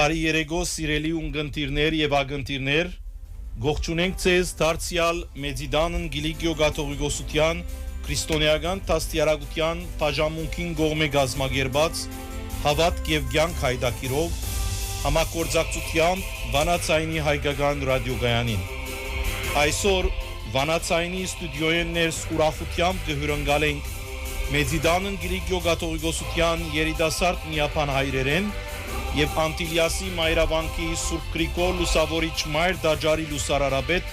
Բարի երեգո սիրելի ունգընտիրներ եւ ագընտիրներ, գողջունենք ձեզ դարձյալ Մեծիդանն Գիլիգիո Գաթողիկոսության քրիստոնեական տաստիարակության բաժանմունքին գողմե գազմագերբած հավատք եւ կյանք հայդակիրով համագործակցությամբ Վանացայինի հայկական ռադիոգայանին։ Այսօր Վանացայինի ստուդիոյեն ներս ուրախությամբ կհյուրընկալ ենք Մեծիդանն Գիլիգիո Գաթողիկոսության երիտասարդ միապան հայրերեն եւ Անտիլիասի Մայրավանքի Սուրբ Գրիգոր Լուսավորիչ Մայր Դաջարի Լուսարարաբեդ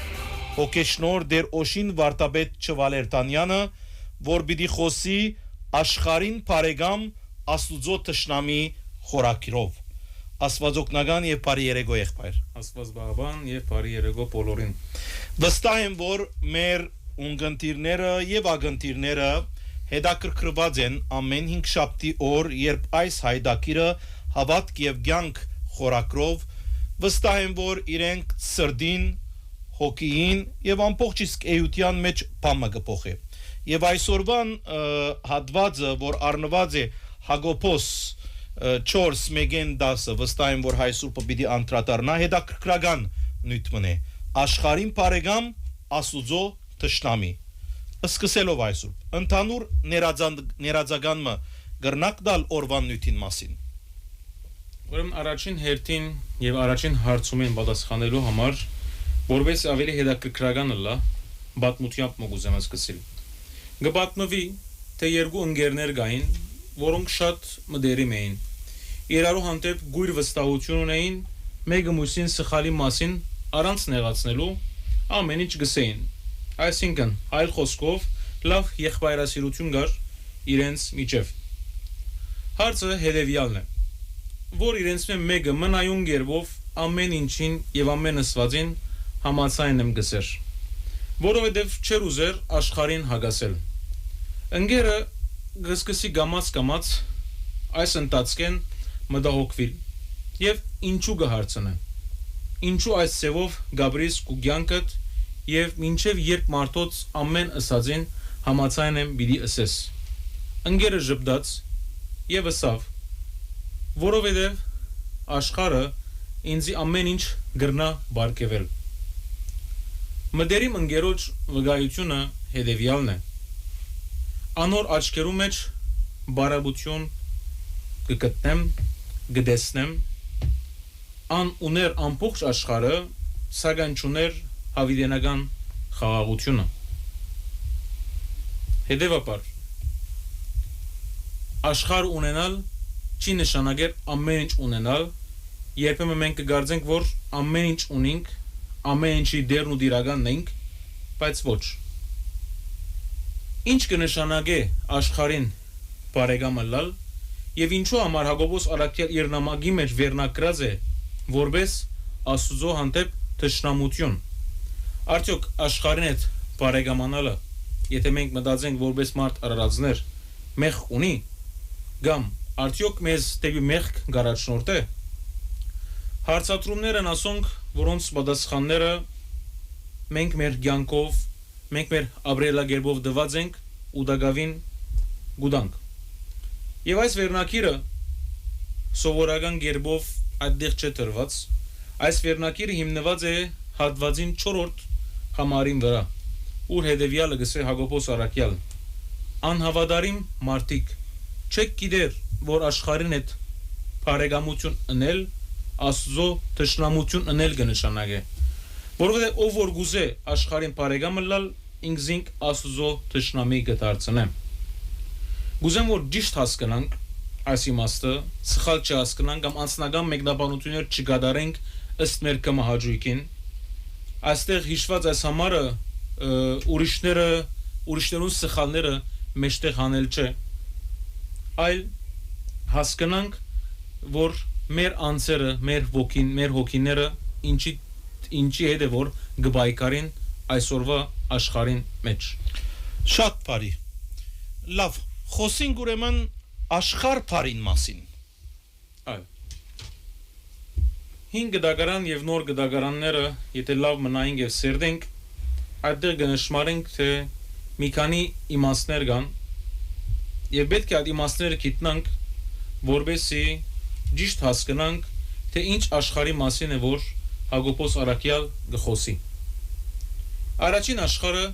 Հոկեշնոր Դեր Օշին Վարտաբեդ Չվալերտանյանը, որ պիտի խոսի աշխարհին բարեկամ Աստուծո թշնամի խորակիրով։ Աստվածօգնական եւ բարի երեգո եղբայր։ Աստված բաղբան եւ բարի երեգո բոլորին։ Վստահ եմ, որ մեր ունգընտիրները եւ ագընտիրները հետաքրքրված են ամեն 5 շաբթի օր, երբ այս հայդակիրը հավատք եւ կյանք խորակրով վստահ եմ, որ իրենք սրդին, հոգին եւ ամբողջ իսկ էության մեջ բամը կփոխի։ Եվ այսօրվան հատվածը, որ առնված է Հակոբոս 4:10, վստահ եմ, որ հայ սուրբը պիտի անդրադառնա, հետաքրքրական նյութ է։ Աշխարհին բարեկամ Աստուծո թշնամի։ Սկսելով այսօր ընդհանուր ներածականը գրնակ դալ օրվան նյութին մասին։ Ուրեմն առաջին հերթին եւ առաջին հարցումին պատասխանելու համար, որպես ավելի հետաքրքրական լա, պատմությամբ մոգուզեմ սկսել։ Գպատնվի, թե երկու ընկերներ կային, որոնք շատ մտերիմ էին։ Իրարու հանդեպ գույր վստահություն ունեին, մեկը մյուսին սխալի մասին առանց նեղացնելու ամեն ինչ գսեին։ Այսինքն, այլ խոսքով, լավ եղբայրասիրություն կար իրենց միջև։ Հարցը հետևյալն է, որ իրենց մեկը մնայուն գերբով ամեն ինչին եւ ամեն ասվածին համացայն եմ գսեր, որովհետեւ չեր ուզեր աշխարհին հագասել։ Ընկերը գսկսի գամած այս ընթացքեն մտահոգվի եւ ինչու գհարցնե։ Ինչու այս ծևով Գաբրիս կուգյանքդ եւ մինչեւ երբ մարդոց ամեն ասածին համացայն եմ պիտի ասես։ Ընկերը ժպտաց եւ ասավ, որովհետեւ աշխարհը ինձ ամեն ինչ գրնա բարգեվել։ Մտերիմ ընկերոջ վկայությունը հետևյալն է. Անոր աչքերու մեջ բարաբություն կգտնեմ, կտեսնեմ, ան ուներ ամբողջ աշխարհը, սակայն չուներ հավիտենական խաղաղությունը։ Հետևաբար աշխարհ ունենալ չի նշանակեր ամեն ինչ ունենալ, երբեմն մենք կգարձենք, որ ամեն ինչ ունենք, ամեն ինչի դերն ու դիրականն ենք, բայց ոչ։ Ինչ կնշանակե աշխարհին բարեկամը լալ եւ ինչու համար Հակոբոս Արաքյալ իր նամակի մեջ վերնակրած է որպես Աստուծո հանդեպ թշնամություն։ Արդյոք աշխարհին հետ բարեկամանալը, եթե մենք մտածենք որպես մարդ արարածներ, մեղք ունի, կամ արդյոք մեզ դեպի մեղք գարաչնորդ է։ Հարցատրումներ են ասոնք, որոնց պատասխանները մենք մեր կյանքով, մենք մեր ապրելակերպով դված ենք ու դակավին գուտանք։ Եվ այս վերնակիրը սովորական կերպով այդտեղ չէ տրված, այս վերնակիրը հիմնված է հատվածին 4-րդ համարին վրա, ուր հետևյալը գսե Հակոբոս Արաքյալ. անհավատարիմ մարդիկ, չեք գիտեր, որ աշխարհին հետ բարեկամություն ունել Աստծո թշնամություն ունել կնշանակե, որովհետև ով որ գուզե աշխարհին բարեկամ լալ, ինքզինք Աստծո թշնամի կդարձնե։ Գուզեմ որ ճիշտ հասկանանք այս իմաստը, սխալ չհասկանանք կամ անձնական մեկնաբանություններ չգադարենք ըստ մեր կմահաճույքին։ Այստեղ հիշված այս համարը ուրիշներուն սխալները մեջտեղ հանել չէ, այլ հասկանանք, որ մեր անձերը, մեր հոգիները ինչի հետ է որ գբայկարին այսօրվա աշխարհին մեջ։ Շատ բարի։ Լավ, խոսենք ուրեմն աշխարհ բարին մասին։ Այո։ 5 գդագարան եւ նոր գդագարանները, եթե լավ մնային եւ սերդենք, այդտեղ կնշմարենք, թե մի քանի իմաստներ կան եւ պետք է այդ իմաստները գիտնանք, որովհետեւ ճիշտ հասկանանք, թե ինչ աշխարհի մասին է որ Հակոբոս Արաքյալ գխոսի։ Առաջին աշխարհը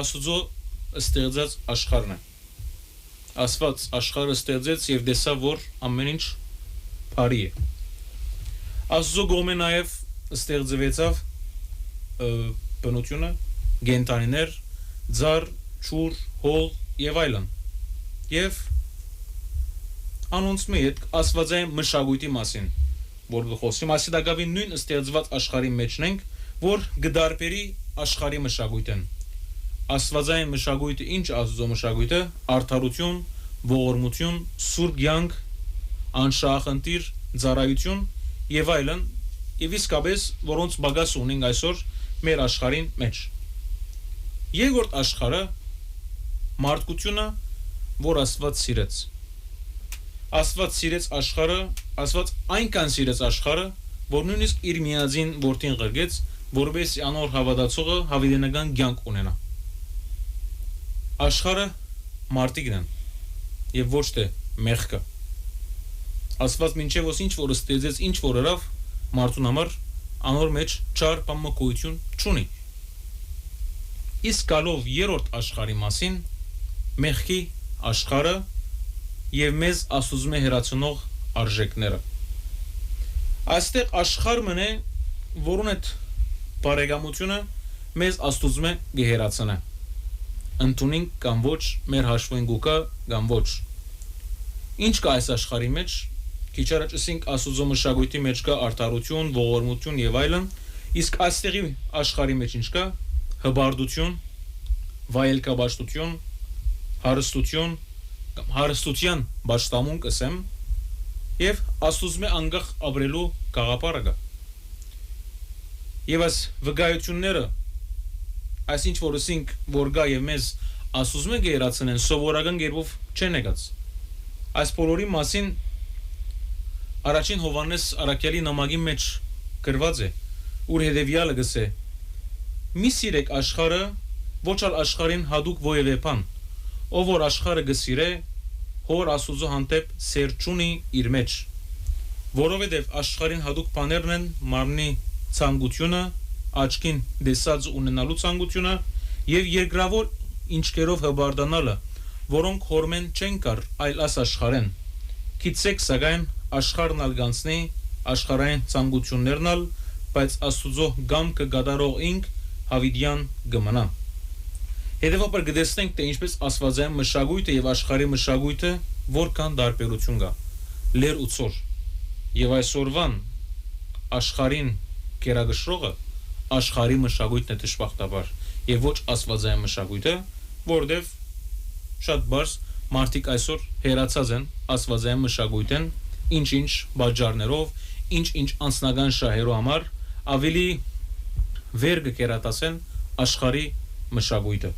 Աստծո ստեղծած աշխարհն է։ Աստված աշխարհը ստեղծեց եւ տեսավ որ ամեն ինչ բարի է։ Աստծո կողմէ նաեւ ստեղծվեցավ բնությունը, գենտանիներ, ձար, ճուր, հոլ եւ այլն։ Եվ անոնց մեջ աստվածային մշակույթի մասին, որ գխոսի մասի դակավին նույն ստեղծված աշխարհի մեջն ենք, որ գդարբերի աշխարհի մշակույթն։ Աստվածային մշակույթը ինչ Աստծո մշակույթը, արդարություն, ողորմություն, սուրբ կյանք, անշահախնդիր ծառայություն եւ այլն, եւ իսկապես որոնց բագաս ունենք այսօր մեր աշխարհին մեջ։ Երկրորդ աշխարհը մարդկությունը, որ Աստված սիրեց։ Աստված սիրեց աշխարհը, Աստված այնքան սիրեց աշխարհը, որ նույնիսկ իր միածին որդին ղրգեց, որովհետեւ անոր հավատացողը հավիտենական կյանք ունենա։ Աշխարհը մարդիկն են եւ ոչ թե մեղքը։ Աստված մինչեւ ինչ որ ստեղծեց, ինչ որ արավ մարդուն համար անոր մեջ չար բամակույություն չունի։ Իսկ գալով երրորդ աշխարհի մասին, մեղքի աշխարհը եւ մեզ Աստուծո հերացնող արժեքները։ Այստեղ աշխարհ մնե, որոնց այդ բարեկամությունը մեզ Աստուծո գեհերացնե։ Ընդունենք կամ ոչ, մեր հաշվին գուկա կամ ոչ։ Ինչ կա այս աշխարհի մեջ, քիչ առաջ ասենք Աստուծո մշակույթի մեջ կա արդարություն, ողորմություն եւ այլն, իսկ այստեղի աշխարհի մեջ ինչ կա՝ հբարդություն, վայելքաբաշխություն, հարստություն, կամ հարստության բաշխամունք ասեմ, եւ Աստուծո անգախ ապրելու գաղափարը կա։ Եվ այս վկայությունները այսինչ որ ասենք որ գա եւ մեզ Աստուծո գերացնեն սովորական կերպով չեն եկած։ Այս բոլորի մասին առաջին Հովհաննես Արաքյալի նամակի մեջ գրված է, ուր հետևյալը գսե. «Մի սիրեք աշխարհը, ոչ ալ աշխարհին հadouk ովևէ բան, ով որ աշխարհը գսիրե, հոր Աստուծո հանդեպ սեր չունի իր մեջ, որովհետեւ աշխարհին հadouk բաներն են մարմնի ցանկությունը, աչքին դեսած ունենալու ցանկությունը եւ երկրավոր ինչքերով հբարդանալը, որոնք հորմեն չեն կար, այլ աս աշխարհեն։ Գիտեք սակայն աշխարհն ալ գանցնի, աշխարհային ցանկություններն ալ, բայց Աստուծո գամքը գդարող ինք հավիդյան գմնա։ Հետևաբար գտեսնենք թե ինչպես աստվածային մշակույթը եւ աշխարհի մշակույթը որքան տարբերություն կա։ Լեր ու ծոր։ Եվ այսօրվան աշխարհին կերակշռողը աշխարհի մշակույթն է դժբախտաբար եւ ոչ աստվածային մշակույթը, որովհետեւ շատ բարձ մարդիկ այսօր հերացած են աստվածային մշակույթեն, ինչ-ինչ բաժարներով, ինչ-ինչ անձնական շահերով համար ավելի վեր կերատասեն աշխարհի մշակույթը։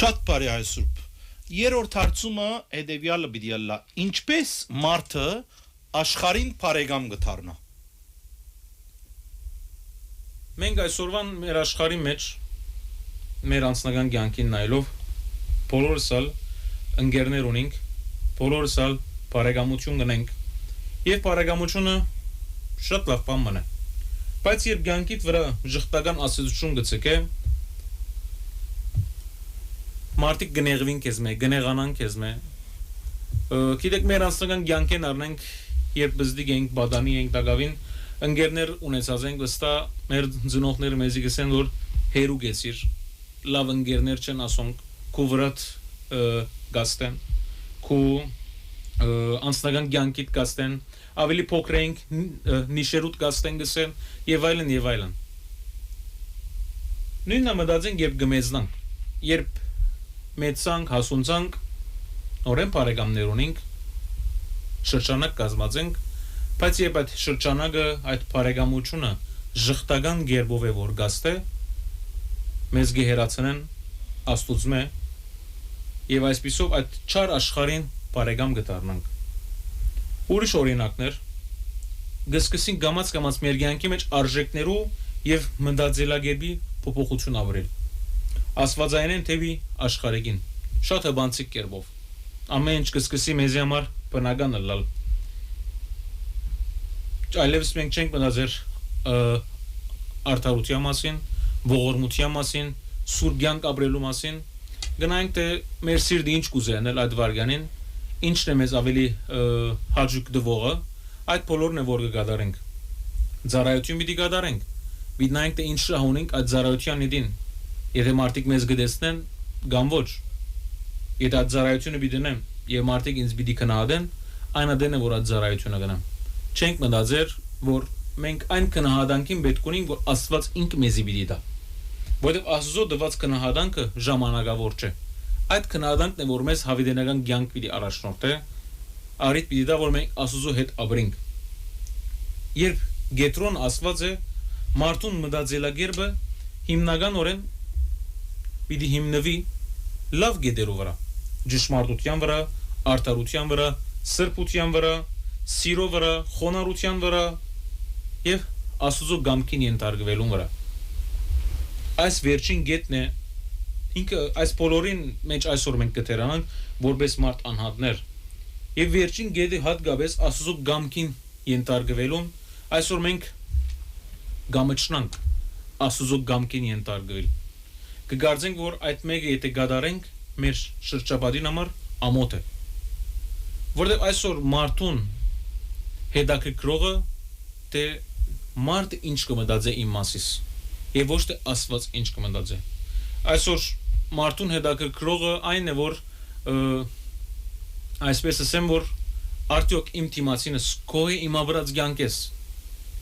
Շատ բարի այսուրբ։ Երրորդ հարցումը հետևյալը պիտի լա. ինչպես մարդը աշխարհին բարեկամ կդառնա։ Մենք այսօրվան մեր աշխարհի մեջ մեր անձնական կյանքին նայելով բոլորս ալ ընկերներ ունենք, բոլորս ալ բարեկամություն ունենք եւ բարեկամությունը շատ լավ բան է։ Բայց երբ կյանքիդ վրա ժխտական ասացություն գցեք, մարդիկ գնեղվին քեզ մե, գնեղանան քեզ մե։ Գիտեք մեր անձնական կյանքին առնենք, երբ բզդիկ ենք, բադանի ենք, դակավին ընկերներ ունեցած ենք, վստահ մեր ծնողները մեզի գսեն որ հերու գեցիր, լավ ընկերներ չեն ասոնք, քու վրատ գաստեն, քու անձնական կյանքիդ գաստեն, ավելի փոքր ենք, նիշերուտ գաստեն գսեն եւ այլն եւ այլն։ Նույնն մտածենք երբ գմեզնանք, երբ մեծանք, հասունցանք, նորեն բարեկամներ ունենք, շրջանակ կազմած ենք, բայց երբ այդ շրջանակը, այդ բարեկամությունը ժխտական գերբով է որ գաստե, մեզ գեհերացնեն Աստուծո եւ այսպիսով այդ չար աշխարհին բարեկամ կդառնանք։ Ուրիշ օրինակներ գսկսին գամած մեր կյանքի մեջ արժեքներու եւ մտածելակերպի փոփոխություն ապրել։ Աստվածային թեւի աշխարհին շատ հբանցիկ կերպով ամեն ինչ կսկսի մեզ համար բնական լալ։ այլևս մենք չենք մտածեր արդարության մասին, ողորմության մասին, սուրբ ապրելու մասին, գնանք թե մեր սիրտը ինչ կուզենալ այդ վարյանին, ինչն է մեզ ավելի հաճույք տվողը, այդ բոլորն է որ կգադարենք։ Ծառայություն պիտի գադարենք։ Պիտի նայենք թե ինչ շահ ունենք այդ ծառայության իդին։ Եթե մարդիկ մեզ գտեսնեն, կամ ոչ։ Եթե այդ ծառայությունը պիտի դնեմ, եւ մարդիկ ինձ պիտի քնահատեն, այն դեն է որ այդ ծառայությունը գնամ։ Չենք մտածեր, որ մենք այն քնահատանքին պետք ունենք, որ Աստված ինքը մեզի պիտի տա։ Որովհետև Աստծո դված քնահատանքը ժամանակավոր չէ։ Այդ քնահատանքն է որ մեզ հավիտենական կյանք պիտի առաջնորդի, առիթ պիտի դա որ մենք Աստծո հետ ապրենք։ Երբ Գետրոն ասված է մարդուն մտածելակերպը հիմնականորեն պիտի հիմնվի լավ գետերու վրա, ճշմարտության վրա, արդարության վրա, սրբության վրա, սիրո վրա, խոնարհության վրա եւ Աստծո գամքին ենթարկվելու վրա։ Այս վերջին գետն է ինքը այս բոլորին մեջ այսօր մենք կտերանանք որպես մարդ անհատներ եւ վերջին գետը հատկապես Աստծո գամքին ենթարկվելուն այսօր մենք գամչնանք Աստծո գամքին ենթարկվել կգարձենք որ այդ մեկը եթե գադարենք մեր շրջապատին համար ամոթ է որովհետեւ այսօր մարդուն հետաքրքրողը թե մարդը ինչ կմտածի իմ մասից եւ ոչ թե Աստված ինչ կմտածի այսօր մարդուն հետաքրքրողը այն է որ այսպես ասեմ որ արդյոք իմ թիմացինը սկոհ է իմ ապրած կյանքից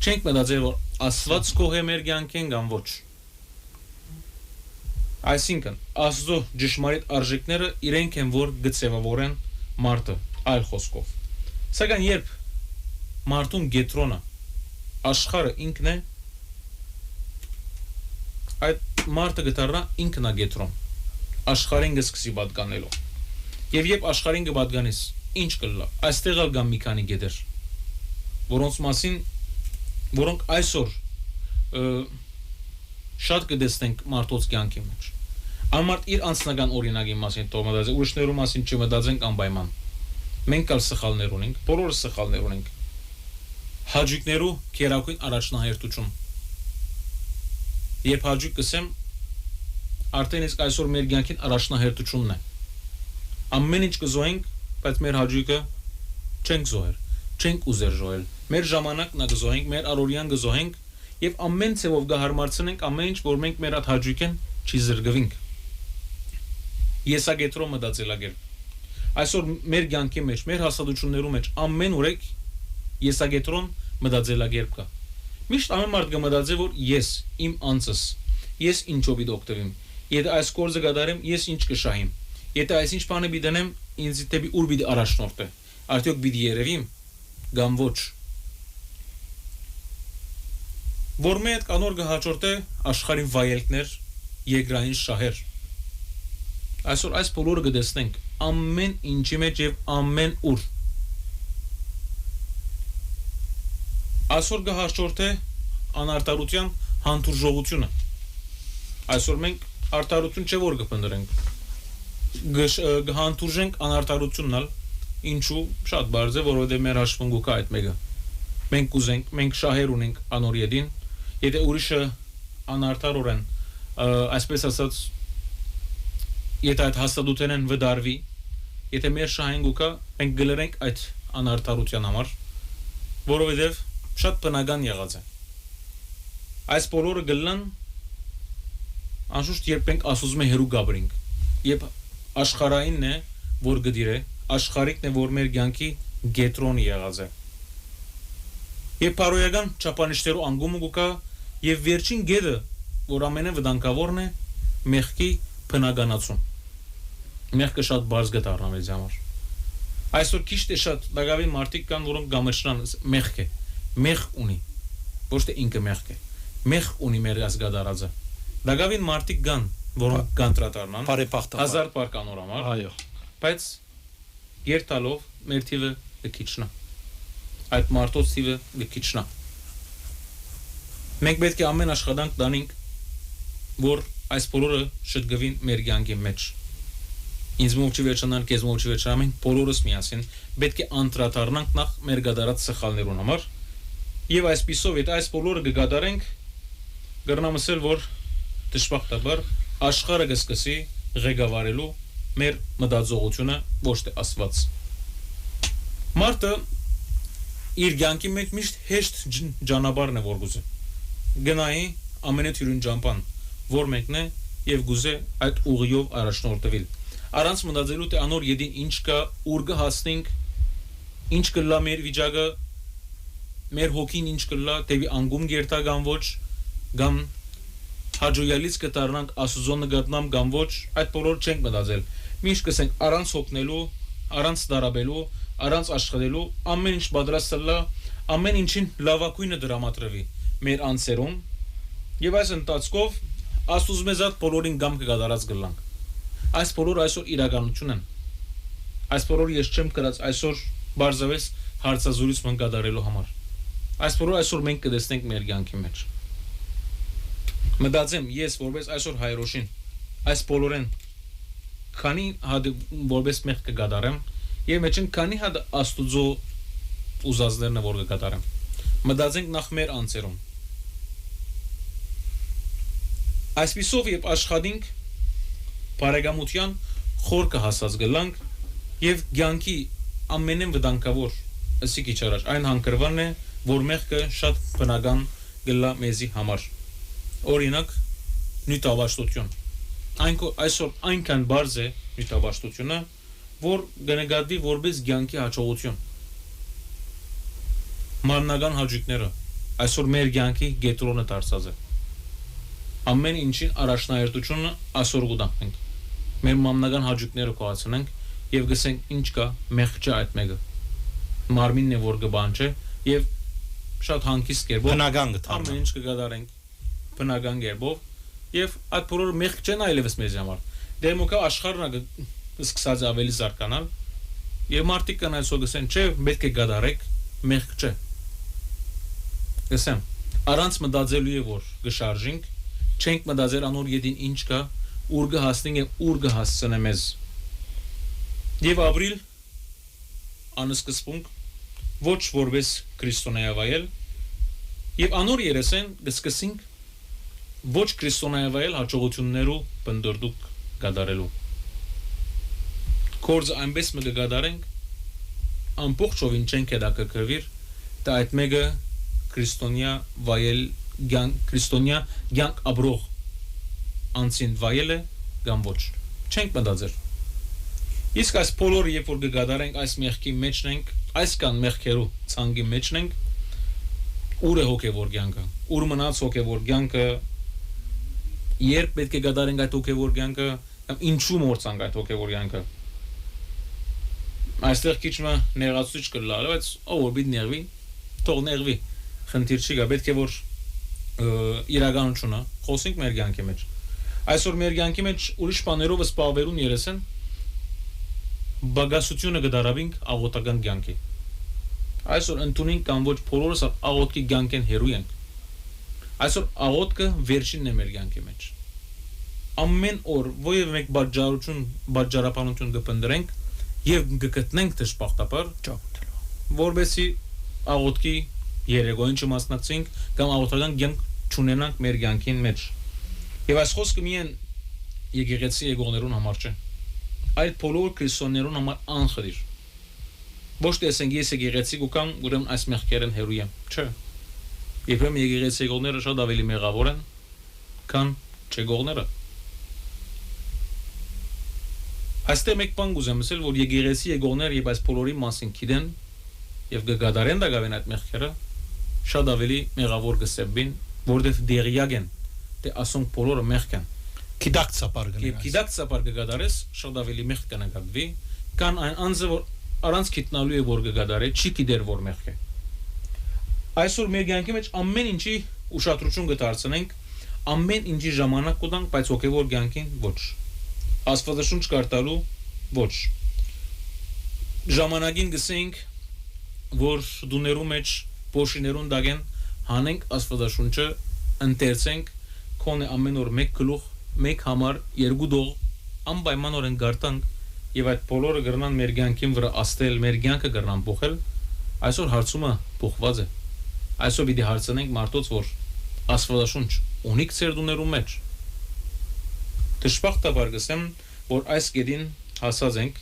չենք մտածել որ Աստված սկոհ է մեր կյանքին կամ ոչ այսինքն Աստծո ճշմարիտ արժեքները իրենք են որ գծեվավորեն մարդը այլ խոսքով սակայն երբ մարդուն գետրոնը աշխարհը ինքն է այդ մարդը գտարնա ինքն է գետրոն աշխարհին գսկսի պատկանելու եւ երբ աշխարհին կպատկանես ինչ կլա այստեղ ալ գամ մի քանի գետեր որոնց մասին որոնք այսօր շատ կդեսնենք մարդոց կյանքի մեջ ամարտ իր անձնական օրինակի մասին տոմադაზე ուրիշներու մասին չմտածենք անպայման մենք կալ սխալներ ունենք բոլորս սխալներ ունենք հաջիկներու քերակույն առաջնահերթություն երբ հաջիկ կսեմ արդեն իսկ այսօր մեր կյանքին առաջնահերթությունն է ամեն ինչ կզոհենք բայց մեր հաջիկը չենք զոհեր չենք ուզեր զոհել մեր ժամանակն է կզոհենք մեր առօրյան կզոհենք եւ ամեն ցեվով կհարմարցնենք ամեն ինչ որ մենք մեր այդ հաջիկեն չի զրկվենք եսագետրո մտածելակերպ այսօր մեր կյանքի մեջ մեր հասարակություններու մեջ ամեն օրեք եսագետրոն մտածելակերպ կա միշտ ամեն մարդ կմտածի որ ես իմ անձս ես ինչով իդոկտվիմ եթե այս կորձը գդարեմ ես ինչ կշահիմ եթե այսինչ բանը բիդենեմ ինձ դեպի ուր բիդ առաջնորդը արդյոք բիդ երևիմ կամ ոչ որ մեծ կանոր գահաճորտե աշխարհի վայելքներ երկրային շահեր այսօր այս բոլորը կդեսնենք ամեն ինչի մեջ եւ ամեն ուր այսօր գահաճորտե անարտարության հանդուրժողությունը այսօր մենք արտարություն չէ որ կփնտրենք գհանդուրժենք անարտարություննալ ինչու շատ բարձ է որովհետեւ մեր հաշվունքա այդ մեկը մենք կուզենք մենք շահեր ունենք անորիեդին եթե ուրիշը անարտարորեն այսպես ասած եթե այդ հաստատութենեն վդարվի եթե մեր շահենգուկա մենք գլերենք այդ անարտարության համար որովհետեւ շատ բնական եղած է այս բոլորը գլան անշուշտ երբ մենք ասում ենք հերու գաբրինք եւ աշխարհայինն է որ գդիրե աշխարհիկն է որ մեր կյանքի գետրոնի եղած է եւ բարոյական չափանիշներու անգումը գուկա եւ վերջին գեդը որ ամենավտանգավորն է մեղքի բնականացում մեղքը շատ բարձ գտարնա մեզ համար այսօր քիչ թե շատ դակավին մարդիկ կան որոնք գամեշնան մեղք է մեղ ունի ոչ թե ինքը մեղք է մեղ ունի մեր ազգադարածը դակավին մարդիկ կան որոնք կանտրատարնան հազար պարկանոր համար այո բայց երթալով մեր թիվը քիչնա այդ մարդոց թիվը քիչնա մենք պետք է ամեն աշխատանք տանենք որ այս բոլորը շտկվին մեր կյանքի մեջ ինձ մոտ չվերջանան քեզ մոտ չվերջանան մենք բոլորս միասին պետք է անդրադառնանք նախ մեր գդարած սխալներուն համար Եվ այսպիսով եթե այս բոլորը կգադարենք գրնամսել որ դժբախտաբար աշխարհը կսկսի ղեկավարելու մեր մտածողությունը ոչ թե Աստված մարդը իր կյանքի մեջ միշտ հեշտ ճանապարհն է որ գուզե գնայի ամենաթյուրին ճամփան որ մեկն է եւ գուզե այդ ուղիով առաջնորդվել առանց մտածելու թե անոր յետին ինչ կա ուր կհասնենք ինչ կլա մեր վիճակը մեր հոգին ինչ կլա դեպի անգում գերտա կամ ոչ կամ հաջողելից կդառնանք Աստծո նկատմամբ կամ ոչ այդ բոլորը չենք մտածել միշտ կսենք առանց հոգնելու առանց դարաբելու առանց աշխատելու ամեն ինչ պատրաստ լա ամեն ինչին լավակույնը դրամատրվի մեր անձերում եւ այս ընթացքով Աստուծո մեզ այդ բոլորին գամ կգադարած գլանք այս բոլորը այսօր իրականություն են այս բոլորը ես չեմ գրած այսօր բարձավես հարցազրույց կատարելու համար այս բոլորը այսօր մենք կտեսնենք մեր կյանքի մեջ մտածեմ ես որպես այսօր հայրոշին այս բոլորեն քանի հատ որպես մեղ կգադարեմ եւ մեջն քանի հատ Աստուծո ուզածներն որ կգադարեմ մտածենք նախ մեր անձերում այսպիսով եւ աշխատենք բարեկամության խորքը հասած գլանք եւ կյանքի ամենեն վտանգավոր ըսի քիչ առաջ այն հանգրվանն է որ մեղքը շատ բնական գլա մեզի համար օրինակ նյութավաշտություն այսօր այնքան բարձ է նյութավաշտությունը որ կնկատվի որպես կյանքի հաջողություն մարմնական հաճույքները այսօր մեր կյանքի կենտրոնը դարձած է ամեն ինչին առաջնահերթությունը այսօր կուտանք մեր մարմնական հաճույքները կոացնենք եւ գսենք ինչ կա մեղք չէ այդ մեկը մարմինն է որ կբան չէ եւ շատ հանգիստ կերպով բնական գտարնա ամեն ինչ կգադարենք բնական կերպով եւ այդ բոլորը մեղք չեն այլևս մեզ համար դեմոկա աշխարհն սկսած ավելի զարգանալ եւ մարդիկ կան այսօր գսեն չէ պետք է գադարեք մեղք չէ գսեմ առանց մտածելու է որ գշարժենք չենք մտածել անոր յետին ինչ կա ուր կհասնենք եւ ուր կհասցնե մեզ եւ ապրիլ անսկսպունք ոչ որպես քրիստոնեավայել եւ անոր երեսեն կսկսենք ոչ քրիստոնեավայել հաջողություններով բնդրդուկ գադարելու կորձ այնպես մը գադարենք ամբողջովին չենք հետաքրքրվիր դա այդ մեկը քրիստոնյա վայել քրիստոնյա կյանք ապրող անցին վայելը կամ ոչ չենք մտածել իսկ այս բոլորը երբ որ կգադարենք այս մեղքի մեջն ենք այս կան մեղքերու ցանկի մեջն ենք ուր է հոգևոր կյանքը ուր մնաց հոգևոր կյանքը երբ պետք է գադարենք այդ հոգևոր կյանքը կամ ինչու մորցանք այդ հոգևոր կյանքը այստեղ քիչ մը ներածուչ կլա բայց ով որ պիտի ներվի թող ներվի խնդիր չի գա պետք է որ իրականությունը խոսենք մեր կյանքի մեջ այսօր մեր կյանքի մեջ ուրիշ բաներով սպառվելուն երեսեն բագասությունը կդարավենք աղոտական կյանքի այսօր ընդունենք կամ ոչ բոլորս աղոտքի կյանքեն հերու ենք այսօր աղոտքը վերջինն է մեր կյանքի մեջ ամեն օր ովև մեկ բաժարապանություն կպնդրենք եւ կգտնենք դժբախտաբար որբեսի աղոտքի երեգոին չմասնակցենք կամ աղոտական կյանք չունենանք մեր կյանքին մեջ եւ այս խոսքը միայն եկեղեցի եկողներուն համար չէ այդ բոլոր քրիստոնյաներուն համար անխրիր ոչ թե ասենք ես եկեղեցի գուկամ ուրեմն այս մեղքերն հերու եմ չէ երբեմն եկեղեցի եկողները շատ ավելի մեղավոր են քան չեկողները այստեղ մեկ բան գուզեմ ասել որ եկեղեցի եկողները եւ այս բոլորի մասին գիտեն եւ կգադարեն դա գավեն այդ մեղքերը շատ ավելի մեղավոր կսեբին որովհետեւ դերիակ են թե ասոնք բոլորը մեղք են Գիտակցապար գնաս գիտակցապար կգադարես շատ ավելի մեղք կնկատվի կան այն անձը որ առանց գիտնալու է որ կգադարի չի գիտեր որ մեղք է այսօր մեր կյանքի մեջ ամեն ինչի ուշադրություն կդարձնենք ամեն ինչի ժամանակ կտանք բայց հոգևոր կյանքին ոչ աստվածաշունչ կարտալու ոչ ժամանակին գսենք որ դուներու մեջ փոշիներուն դագեն հանենք աստվածաշունչը ընթերցենք կոնե ամեն օր մեկ գլուխ մեկ համար երկու դող անպայմանորեն գարտանք եւ այդ բոլորը գրնան մեր կյանքին վրա աստել մեր կյանքը գրնան փոխել այսօր հարցումը փոխված է Այսօր պիտի հարցնենք մարդոց, որ Աստվածաշունչ ունիք ծեր դուներու մեջ։ Դժբախտաբար գսեմ, որ այս գերին հասած ենք,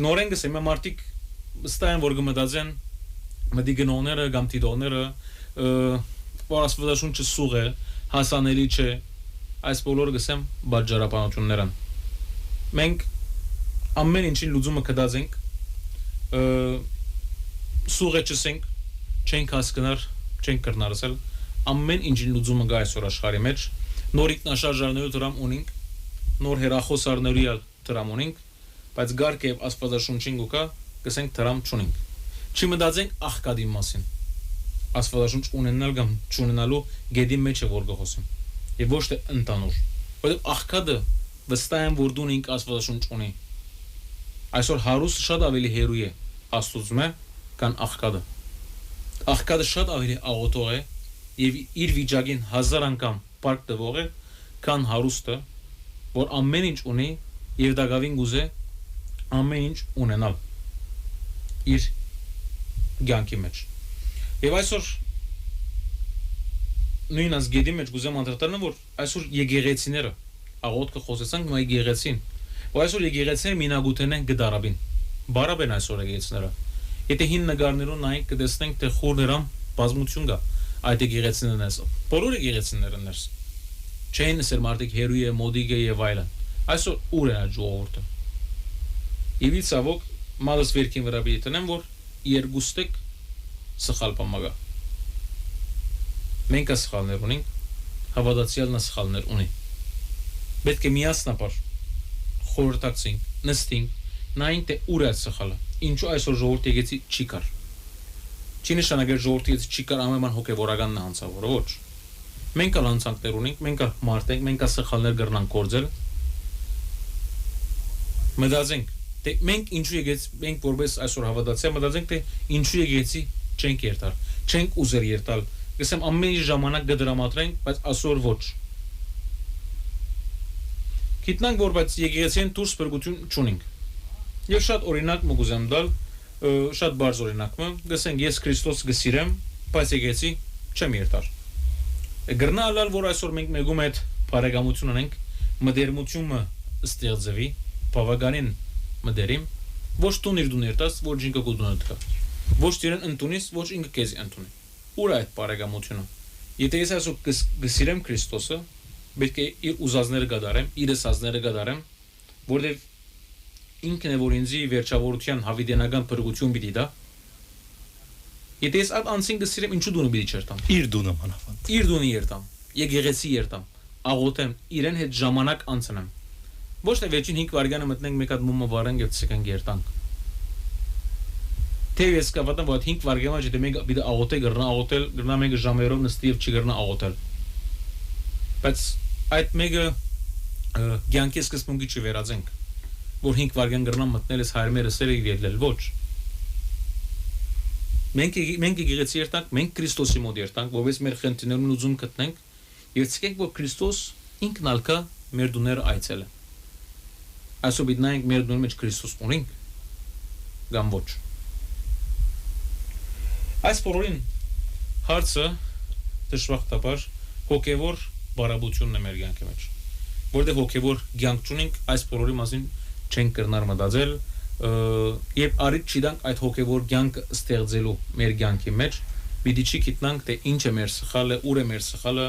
նորեն գսեմ, մարդիկ ստայեն, որ գմտածեն, մտի գնողները, կամ տիտողները, որ Աստվածաշունչը սուղ է, հասանելի չէ, այս բոլորը գսեմ բաժարապանություններ են։ Մենք ամեն ինչին լուծումը կդած ենք, սուղ է չսենք, չենք հասկնար, չենք կրնարսել, ամեն ինչին լուծումը գա այսօր աշխարհի մեջ, նոր ինքնաշարժարներու դրամ ունենք, նոր հերախոսարներու դրամ ունենք, բայց գարկը եւ Աստվածաշունչին գուկա գսենք դրամ չունենք։ Չի մտածենք աղքատի մասին։ Աստվածաշունչ ունենալ կամ չունենալու գեդի մեջ է որ գխոսում։ Եվ ոչ թե ընդանուր։ Որովհետեւ աղքատը վստահ եմ որ դու ինք Աստվածաշունչ ունի։ Այսօր հարուստը շատ ավելի հերույ է Աստծո մե քան աղքատը։ Աղքատը շատ ավելի աղոթող է եւ իր վիճակին 1000 անգամ պարկ տվող է քան հարուստը, որ ամեն ինչ ունի եւ դակավին գուզե ամեն ինչ ունենալ իր ցանկի մեջ։ Եվ այսօր նույն ազգերի մեջ գուզեմ անդրադառնալ, որ այսօր եկեղեցիները աղոթքը խոսեցանք մայ եկեղեցին, որ այսօր եկեղեցիները մինագութեն են գդարաբին, բարաբեն այսօր եկեղեցիները։ Եթե հին նկարներուն նայենք կտեսնենք թե խորներամ բազմություն կա այդ եկեղեցիներն են։ Բոլոր եկեղեցիներն են։ Չեն ասել մարդիկ հերույ է, մոդիկ է եւ այլն։ Այսօր ուր է ժողովուրդը։ Եվ ցավոք մալս վերքին վրա պիտի տնեմ, որ երկուստեք սխալ բամագա։ Մենք սխալներ ունենք, հավատացյալն սխալներ ունի։ Պետք է միասնապար խորհրդակցենք, նստենք, նայենք թե ուր է սխալը։ Ինչու այսօր ժողովուրդը եկեցի չի կար։ Չի նշանակել ժողովուրդը եկեցի չի կար ամեն հոգևորականն է հանցավորը, ոչ։ Մենք ալ հանցանքներ ունենք, մենք ալ մարդ ենք, մենք ալ սխալներ կրնանք գործել։ Մտածենք, թե մենք ինչու եկեցի, մենք որպես այսօր հավատացյալ մտածենք, թե ինչու եկեցի չենք երթալ, չենք ուզեր երթալ։ Գսեմ ամեն ժամանակ կդրամատրենք, բայց այսօր ոչ։ Գիտնանք, որ բայց եկեղեցին դուրս բրգություն չունենք։ Եվ շատ օրինակ մգուզեմ դալ, շատ բարձ օրինակ մը, գսենք ես Քրիստոս գսիրեմ, բայց եկեցի չեմ երթալ։ Գրնալալ, որ այսօր մենք մեգում այդ բարեկամություն ունենք, մդերմությունը ստեղծվի, բավականին մդերիմ, ոչ տունիր դու ներտաս, ոչ ինքը գուդունդ կա։ Ոչ իրեն ընդունիս, ոչ ինքը քեզ ընդունի։ Ուր է այդ բարեկամությունը։ Եթե ես այսօր գսիրեմ Քրիստոսը, պետք է իր ուզածները գդարեմ, իր ասածները գդարեմ, որտեղ ինքն է որ ինձի վերջավորության հավիտենական բրգություն պիտի դա։ Եթե ես այդ անցին գսիրեմ, ինչու դունը պիտի չերտամ։ Իր դունը մանավանդ։ Իր դունի երտամ, եկեղեցի երտամ, աղոթեմ, իրեն հետ ժամանակ անցնեմ։ Ոչ թե վերջին 5 վայրկյանը մտնենք մեկ հատ մումը վարենք եւ ցկենք երտանք։ Թե ես կավատեմ, որ 5 վայրկյանը եթե մենք պիտի աղոթել, գրնա մեկը ժամերով նստի եւ չգրնա աղոթել։ Բայց այդ մեկը ցանկի սկզբունքի չվերածենք, որ 5 վայրկյան գրնա մտնել ես հայրմերը սերը ելնել, ոչ։ Մենք եկեղեցի երտանք, մենք Քրիստոսի մոտ երտանք, որպես մեր խնդիրներուն ուզում գտնենք եւ ցկենք, որ Քրիստոս ինքն ալկա մեր դուները այցել է։ Այսօր бид նայենք մեր դուների մեջ Քրիստոս ունենք կամ ոչ։ Այս բոլորին հարցը դժբախտաբար հոգևոր բարաբությունն է մեր կյանքի մեջ։ Որտեղ հոգևոր կյանք ունենք, այս բոլորի մասին չենք կրնար մտածել եւ արիտ չիդանք այդ հոգևոր կյանքը ստեղծելու մեր կյանքի մեջ, պիտի չի գիտնանք թե ինչ է մեր սխալը, ուր է մեր սխալը,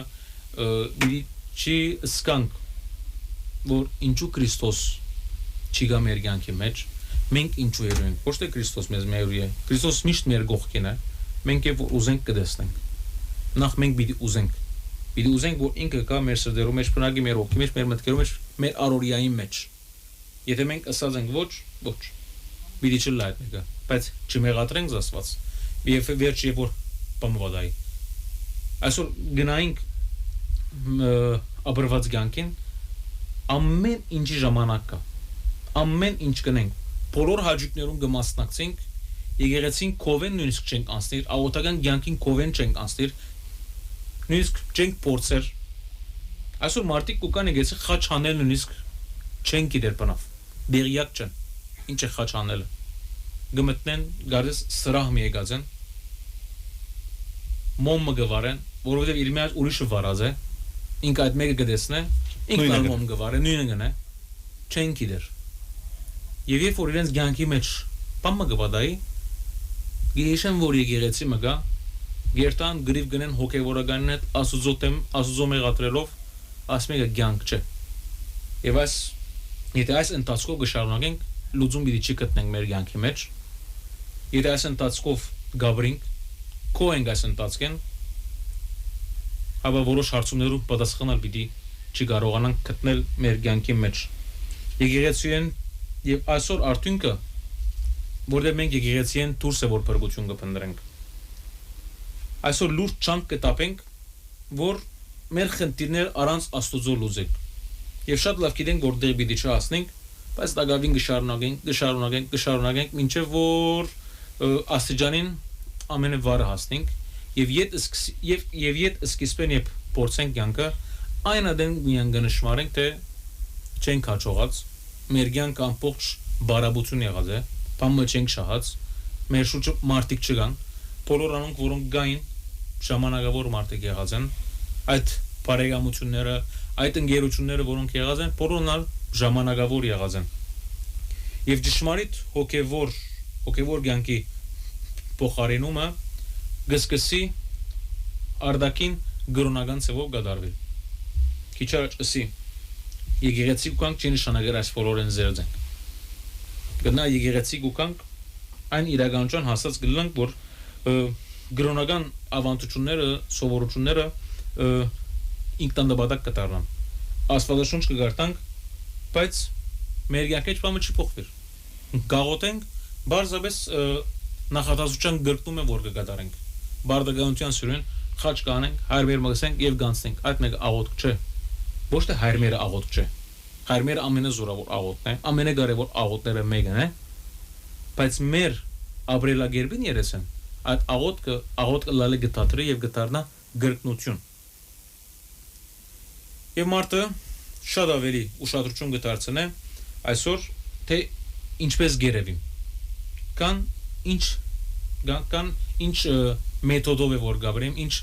պիտի չի սկանք որ ինչու Քրիստոս չի գա մեր կյանքի մեջ, մենք ինչու ենք, ոչ թե Քրիստոս մեզ մերուի է, Քրիստոս միշտ մեր գողքին է, մենք եւ ուզենք կդեսնենք։ Նախ մենք պիտի ուզենք, որ ինքը կա մեր սրտերում մեջ, բնակի մեր հոգի մեջ, մեր մտքերում մեջ, մեր առօրյայի մեջ։ Եթե մենք ասած ենք ոչ, պիտի չլա այդ մեկը, բայց չմեղադրենք Աստված։ Եվ վերջ եւ որ բամվադայի։ Այսօր գնայինք ապրված կյանքին, ամեն ինչի ժամանակ կա։ Ամեն ինչ կնենք, բոլոր հաճույքներուն կմասնակցենք, եկեղեցին կովեն նույնիսկ չենք անցնիր, աղոթական կյանքին կովեն չենք անցնիր, նույնիսկ չենք փորձեր։ Այսօր մարդիկ կուկան եկեցի խաչ անել նույնիսկ չեն գիտեր բնավ, դերյակ չեն, ինչ է խաչ անելը, գմտնեն, գարես սրահ մի եկած են, մոմը գվարեն, որովհետև իր մեջ ուրիշը վարած է, ինք այդ մեկը գտեսնե, ինքն ալ մոմ գվարե, նույնը գնե, չեն գիտեր։ Եվ երբ որ իրենց ցանկի մեջ բամը գվադայի, գեշեն որ եկեղեցի մը գա, գերտան գրիվ գնեն հոգևորականին հետ ասուզո մեղատրելով, ասմեկը ցանկ չէ։ Եվ եթե այս ընթացքով կշարունակենք, լուծում պիտի չի գտնենք մեր ցանկի մեջ։ Եթե այս ընթացքով գաբրինք, քո ենք այս ընթացքեն, ապա որոշ հարցումներու պատասխանալ պիտի չի կարողանանք գտնել մեր ցանկի մեջ։ Եկեղեցին եւ այսօր արդյունքը, որտեղ մենք եկեղեցին դուրս է որ փրկություն կփնտրենք։ Այսօր լուրջ չանք կտապենք, որ մեր խնդիրներ առանց Աստուծո լուծենք։ Եվ շատ լավ գիտենք, որ դեր պիտի չհասնենք, բայց դակավին կշարունակենք, մինչև որ աստիճանին ամենավարը հասնենք եւ ետ սկիզբեն երբ փորձենք կյանքը, այն ադեն միան կնշմարենք, թե չենք հաջողած, մեր կյանքը ամբողջ բարաբություն եղած է, բամը չենք շահած, մեր շուրջը մարդիկ չկան, բոլոր անոնք, որոնք գային, ժամանակավոր մարդիկ եղած են, այդ բարեկամությունները, այդ ընկերությունները, որոնք եղած են, բոլորն ալ ժամանակավոր եղած են։ Եվ ճշմարիտ հոգևոր կյանքի փոխարինումը գսկսի արդակին գրոնական ցևով գդարվել։ Քիչ առաջ ասի եկեղեցի կյանք չի նշանակել այս բոլորեն զերծենք։ Գնա եկեղեցի կյանք այն իրականության հասած գլանք, որ գրոնական ավանդությունները, սովորությունները ինքնանդաբադակ կդառնան։ Աստվածաշունչ կգարտանք, բայց մեր կյանքը բամը չի փոխվի։ Գաղութենք, բարձրապես նախատեսության գրկնում է որ կգադարենք։ Բարդագանության սյուրեն խաչ կանենք, հայրմեր մգսենք եւ գանցենք։ Այդ մեկը աղոթք չէ։ Ոչ թե հայրմերը աղոթք չէ։ Հայրմերը ամենազորավոր աղոթքն է, ամենակարևոր աղոթքները մեկն է, բայց մեր ապրելակերպին երեսեն այդ աղոթքը լալի գտադրի եւ գտարնա գրկնություն։ Եվ մարդը շատ ավելի ուշադրություն կդարձնե այսօր թե ինչպես գերևին կան ինչ մեթոդով է որ գաբրեմ ինչ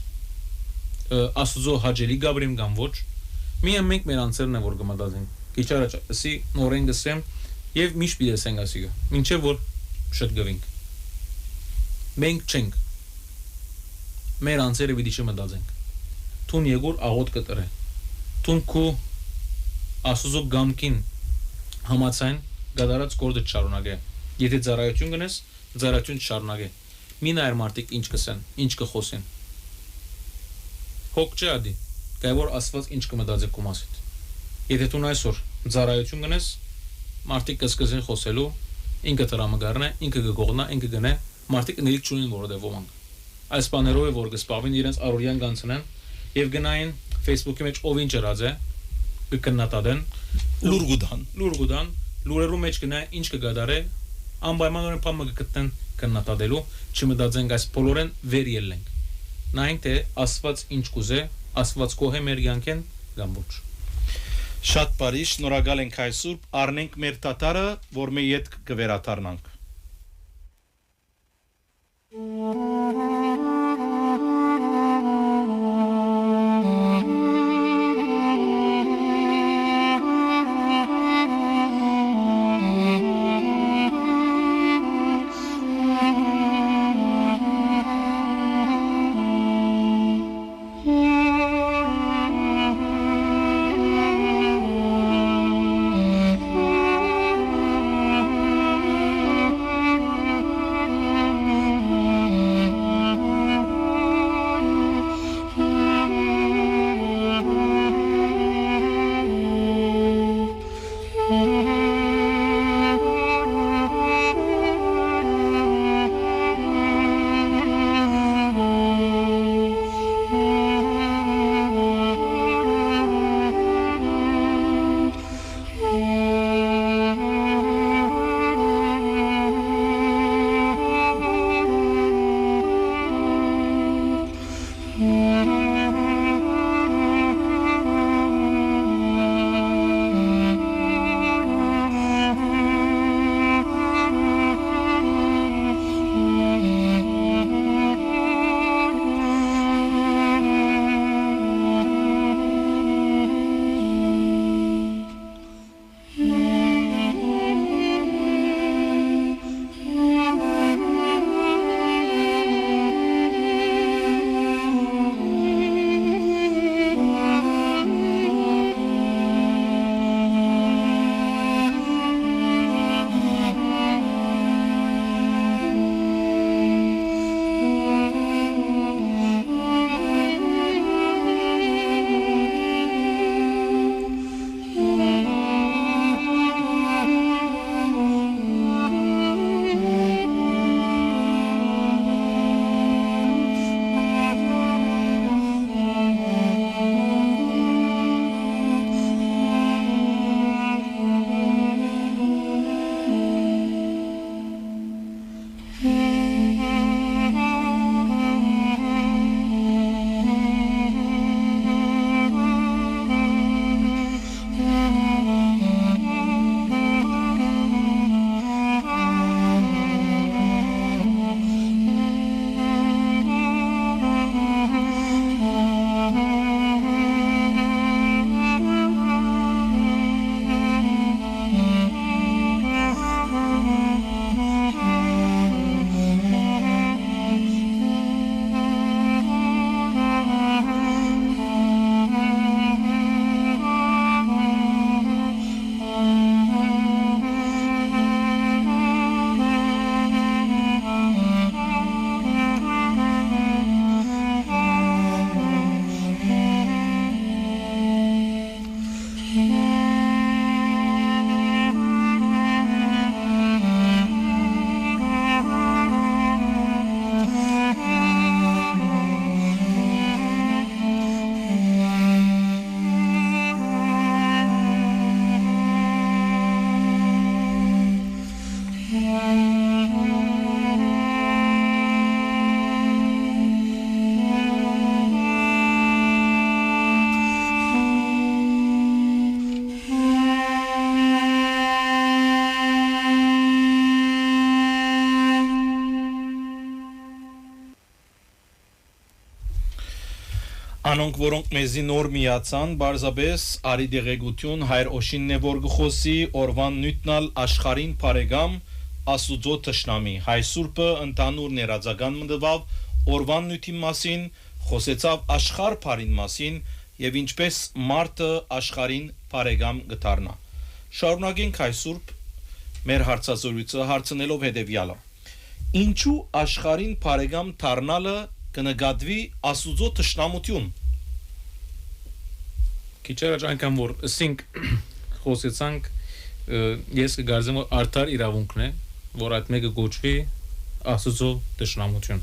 աստուծո հաջելի գաբրեմ կամ ոչ միայն մենք մեր անձերն է որ կմտածենք քիչ առաջ ասի նորեն գսեմ եւ միշտ պիտեսենք ասիգա մինչեւ որ շտկվենք մենք չենք մեր անձերը պիտի չմտածենք թուն եկոր աղոտ կտրե թուն քու աստուծո գամքին համացան գդարած կորդը չառունակե եթե ծառայություն գնես ծառայություն չառունակե մի նայր մարդիկ ինչ կսեն ինչ կխոսեն հոգ չադի կայ որ աստված ինչ կմտածի քո մասիդ եթե դու այսօր ծառայություն գնես մարդիկ կսկսեն խոսելու ինքը տրամը գառնե ինքը կգողնա ինքը գնե մարդիկ նիլ չունին որովհետեւ ոմանք այս բաներով է որ կսպավին իրենց առօրյան գանցնեն եւ գնային Facebook-ի մեջ ով ինչ ըրած է կկննատադեն լուրգուդան լուրերու մեջ գնա ինչ կգադարե անպայմանորեն փամը կգտնեն կննատադելու չմտածենք այս բոլորեն վեր ելենք նայենք թե աստված ինչ կուզե աստված կոհե մեր յանքեն կամ ոչ շատ բարի շնորհակալ ենք այսօր առնենք մեր տատարը որ մեր յետ կվերաթարնանք Անոնք որոնք մեզի նոր միացան բարձաբես արի դեղեցություն հայր օշինն է որ գխոսի օրվան նույտնալ աշխարին բարեգամ ասուծո տշնամի հայ սուրբը ընդանուր ներածական մտվավ օրվան նույթի մասին խոսեցավ աշխար բարին մասին եւ ինչպես մարտը աշխարին բարեգամ գտարնա շարունակենք հայ սուրբ մեր հարցազրույցը հարցնելով հետեւյալը ինչու աշխարին բարեգամ դառնալը կնկատվի ասուծո տշնամություն Քիչեր այնքան որ ասենք խոսեցանք ես կգարձեմ որ արդար իրավունքն է որ այդ մեկը գոչվի ասուծո տշնամություն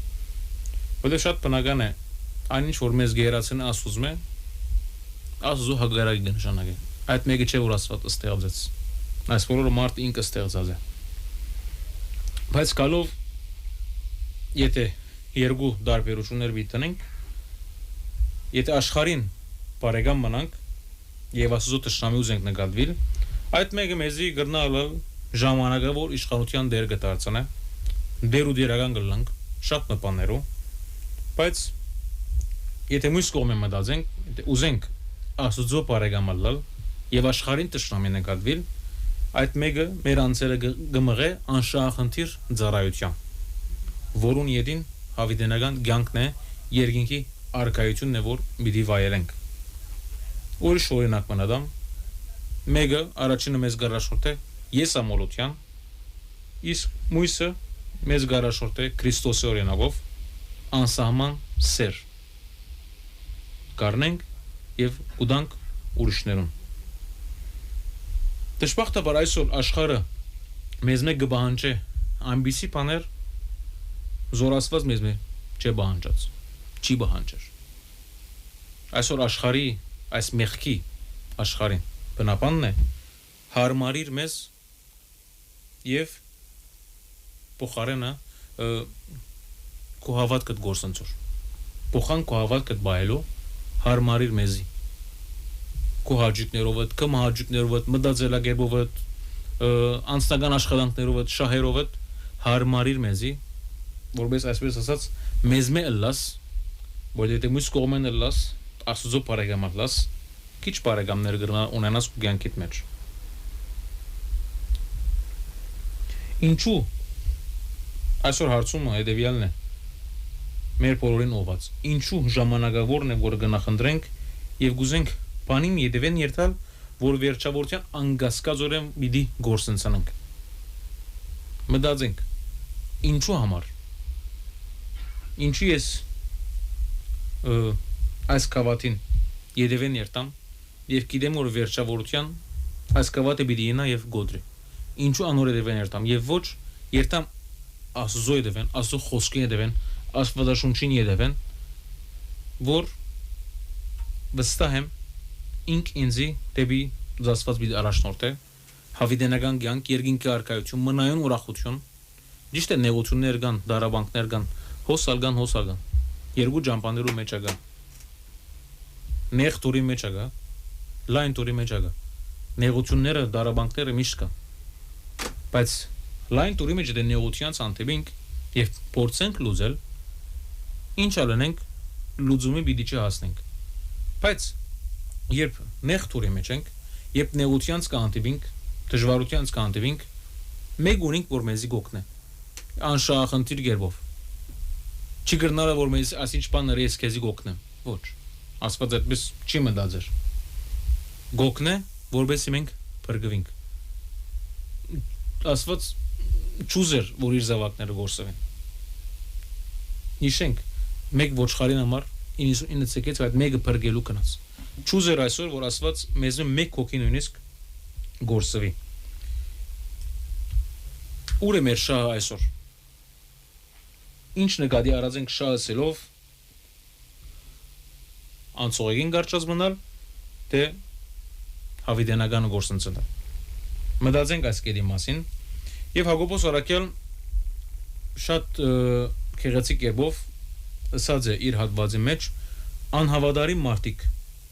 որովհետև շատ բնական է այնինչ որ մեզ գերացին ասուծում է ասուծո հագարակի նշանակի այդ մեկը չէ որ Աստված ստեղծեց այս բոլորը մարդը ինքը ստեղծած է բայց գալով եթե երկու դարբերություններ վիտնենք եթե աշխարհին բարեկամ մնանք եւ ասուծո տշնամի ուզենք նկատվել այդ մեկը մեզի գրնալը ժամանակը որ իշխանության դեր գտարցնե դեր ու դերական գլանք շատ նպաներով բայց եթե մյուս կողմը մտածենք եթե ուզենք ասուծո բարեկամալ եւ աշխարհին տշնամի նկատվել այդ մեկը մեր անձերը գմղե անշահախնդիր ծառայության որուն յետին հավիտենական կյանքն է երկինքի արկայությունն է որ պիտի վայելենք ուրիշ օրինակ մնադամ մեկը առաջինը մեզ գարաշորդ է ես ամոլության իսկ մույսը մեզ գարաշորդ է Քրիստոսի օրինակով անսահման սեր կառնենք եւ ուդանք ուրիշներուն դժբախտաբար այսօր աշխարհը մեզ մեկ կբահանջի ամբիսի բաներ զորացված մեզ չէ բահանջած չի բահանջեր այսօր աշխարհի այս մեղքի աշխարհին բնապանն է հարմարիր մեզ եւ փոխարենը քո հավատքդ գործընծոր փոխան քո հավատքդ բայելու հարմարիր մեզի քո հաջիկներով քո մահաջիկներով մտածելակերպով անձնական աշխատանքներով շահերով հարմարիր մեզի որպես այսպես ասած մեզ մե ըլլաս որ եթե մյուս կողմեն ըլլաս ասուծո բարեկամալաս քիչ բարեկամներ գրնա ունենաս կյանքիդ մեջ ինչու այսօր հարցումը հետևյալն է մեր բոլորին ուղված ինչու ժամանակավորն է որ գնախնդրենք եւ գուզենք բանին յետևեն երթալ որ վերջավորության անգասկազորեն պիտի գործընծանանք մտածենք ինչու համար ինչու ես այս կավատին յետևեն երթամ եւ գիտեմ որ վերջավորության այս կավատը պիտի ինա եւ գոդրի ինչու անոր յետևեն երթամ եւ ոչ երթամ ասուծո յետևեն ասու խոսքի յետևեն աստվածաշունչին յետևեն որ վստահ եմ ինք ինձի դեպի Աստված պիտի առաջնորդե հավիտենական կյանք երկինքի արկայություն մնայուն ուրախություն ճիշտ է նեղություններ կան դարաբանքներ կան հոսալգան երկու ջամփաներու մեջ ագա նեղ տուրի մեջ ագա լայն տուրի մեջ ագա նեղությունները դարաբանքները միշտ կան բայց լայն տուրի մեջ դե նեղության ցանթեբինք եւ փորձենք լուծել ինչ ալենք լուծումի պիտի չհասնենք բայց երբ նեղ տուրի մեջ ենք երբ նեղությանց կանտիբինք դժվարությանց կանտիբինք մեկ ունենք որ մեզի գոքնե անշահախնդիր գերբով չի գրնալը որ մեզ ասինչ բաներ ես քեզի գոքնեմ ոչ Աստված այդպես չի մտածեր գոքնե որբեսի մենք բրգվենք Աստված ճուզեր որ իր զավակները գործեն հիշենք մեկ ոչխարին համար 99 ցեկեց այդ մեկը բրգելու կնաց ճուզեր այսօր որ Աստված մեզ մեկ հոգի նույնիսկ գործվի ուր է մեր շահը այսօր ինչ նկատի առածենք շահսելով անցողին գարչած մնալ թե հավիտենական գործընծել մտածենք այս կետի մասին Եվ Հակոբոս Արաքյալ շատ քեղեցիկ կերպով ասած է իր հատվածի մեջ անհավատարիմ մարդիկ